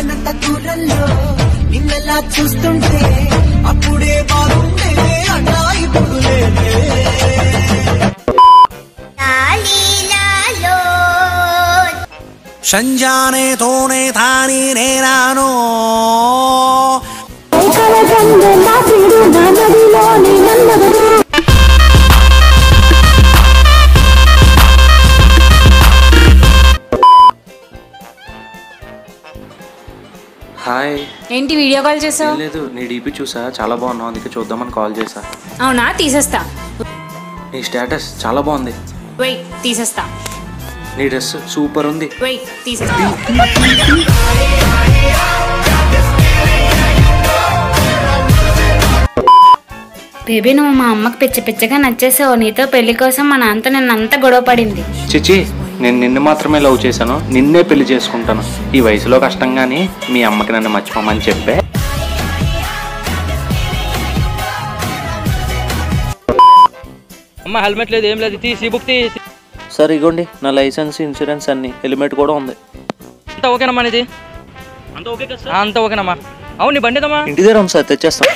ఉన్నంత దూరంలో నిన్నలా చూస్తుంటే అప్పుడే బాగుండే అన్నా ఇప్పుడు లేదే సంజానే తోనే తాని నేనానో హాయ్ ఏంటి వీడియో కాల్ చేసావు? లేదు నీ డీపీ చూసా చాలా బాగున్నావు అందుకే చూద్దామని కాల్ చేసా. అవునా తీసేస్తా. నీ స్టేటస్ చాలా బాగుంది. వెయిట్ తీసేస్తా. నీ డ్రెస్ సూపర్ ఉంది. వెయిట్ తీసేస్తా. బేబీ నువ్వు మా అమ్మకి పిచ్చి పిచ్చిగా నచ్చేసావు. నీతో పెళ్లి కోసం మా నాన్నతో నిన్నంతా గొడవ పడింది. చిచి నేను నిన్ను మాత్రమే లవ్ చేశాను, నిన్నే పెళ్లి చేసుకుంటాను. ఈ వయసులో కష్టంగాని మీ అమ్మకి నన్ను మర్చిపోమని చెప్పే. అమ్మ హెల్మెట్ లేదు ఏం లేదు, తీసి బుక్ తీసి. సార్ ఇగోండి నా లైసెన్స్ ఇన్సూరెన్స్ అన్ని, హెల్మెట్ కూడా ఉంది. అంత ఓకేనమ్మా ఇది? అంత ఓకే కదా? అంత ఓకేనమ్మా. అవును నీ బండిదమ్మా? ఇంటి దగ్గర ఉంది సార్, తెచ్చేస్తాం.